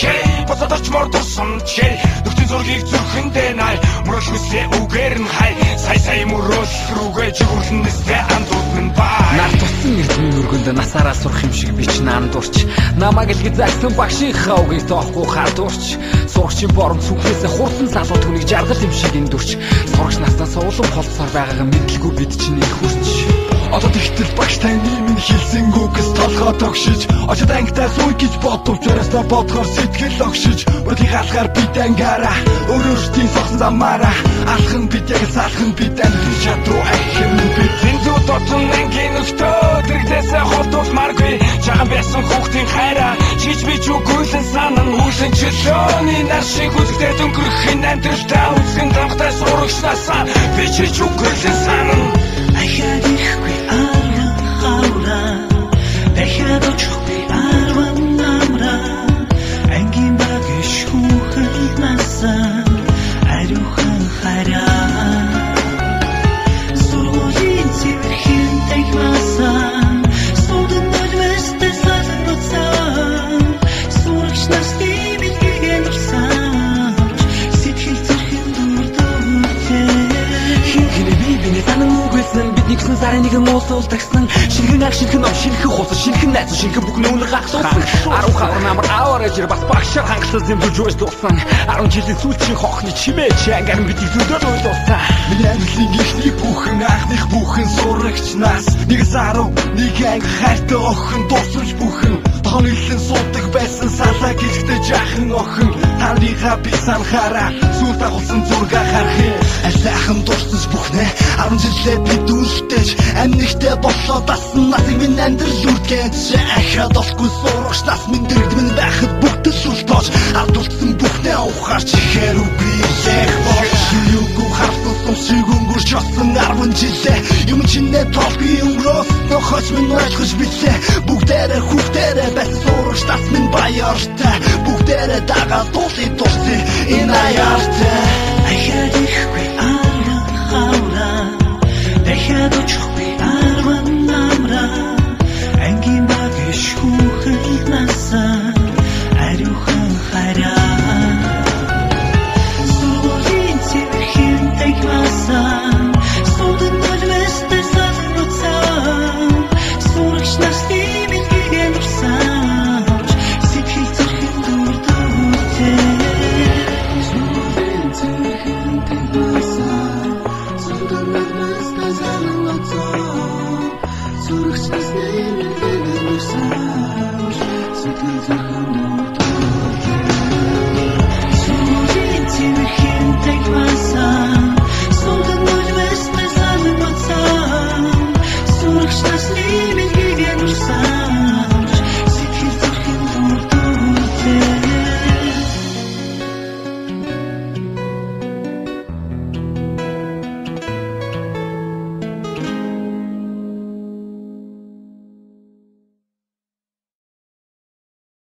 хей босодорч мордорсон чей нүхтэн зургийг зүрхэндээ най мөрөш мэсээ үгээр нь хай сая мөрөш рүүгээ жигүрлэнэстэй андууд минь баа нар туссан эрдмийн өргөнд насаараа сурах юм шиг би ч наандуурч намайг л гизагсан багшийн хавгийг тоохгүй хардуурч сурагчийн бором сүнхээсээ хурдан залуу түүнийг жаргал юм шиг эндүрч сурагч настаа суулан холцоор байгаагаа мэдлгүй бид чинь их хүрч одоо тэгтэл багш таны минь хэлсэн үгс толгой тогшиж очоод ангитай сууй гэж бодовч өрөөсөө бодгоор сэтгэл огшиж бүрийн галгаар бид ангаараа өөрөөсдийн сосон замаараа алхан бид яг салхан бид амт чадруу ахин бид зинзүү дотн ангийн өстөө дэрэгдээсээ холдуулмааргүй чахан байсан хүүхдийн хайраа чиж бич үгүүлэн санан хүлэн чөлөөний нар шиг үзэгдээд өнгөрөх энэ амьдралдаа үзхэн дамхтай сурагчнаасаа би чиж үгүүлэн санан ахаад ирэхгүй арван хавраа дахиад очихгүй арван намраа ангийн багш хүүхэн насаа ариухан хараа сургуулийн цэвэрхэн тагмасаа студент нулвэстэй салгацаа сурагч насны билгэн ирсэн сэтгэл зүрхэн дурдуутэй хинхэнэ бибинэ санан үгэлсэн бидний гисэн сарын нэгэн муусуул тагсан шинхэн ах шинхэн ном шинхэн хуус шинхэн найз шинхэн бүх нүнэр гахлуулсан 10 хавар намар аваарajэр бас багшаар хангалттай зэмлэж уйлдуулсан 10 жилийн сүүлчийн хохны чимээ чангаар бидний зүдэл уйлдуулсан миний амьдралын ихний бүхэн анхных бүхэн сурагчнаас нэгээс 10 нэг анги хайртай охин дуусч бүхэн тооноглон суудаг байсан салаа гэлтэй жаахан охин таныхаа би санахаараа сүүл дагуулсан зураг харах сайхан дурсаж бүхнээ 10 жилээ бид үлдээж амьнэгтэй болоод асан насыг минь амьдрал үрдгэж ахаад олохгүй сурагч нас минь дэрэгдмэн байхад бүгдэл үлдээж ардуулсан бүхнээ ухаарч ихээр үгүй яг болж юугүй хартсан шиг өнгөрч осон 10 жилээ юм чинээ толгүй өнгөрөөс нөхөж минь ойлгож билээ бүгдээрээ хүүхдээрээ байсан сурагч нас минь баяртай бүгдээрээ дагаад дуулсан энэ аяартай ахаад ирэхгүй арван хавраа дахиад очихгүй арван намраа ангийн багш хүүхэн насаа ариухан хараа сургуулийн цэвэрхэн тагмасаа студент нулвэстэй салгацаа сурагч насны билгэн ирсэн сэтгэл зүрхэн дурдуутэй сургуулийн цэвэрхэн тагмасаа студент нулвэстэй салгацаа сурагч насны билгэн ирсэн сэтгэл зүрхэн дурдуутэй сургуулийн цэвэрхэн тагмасаа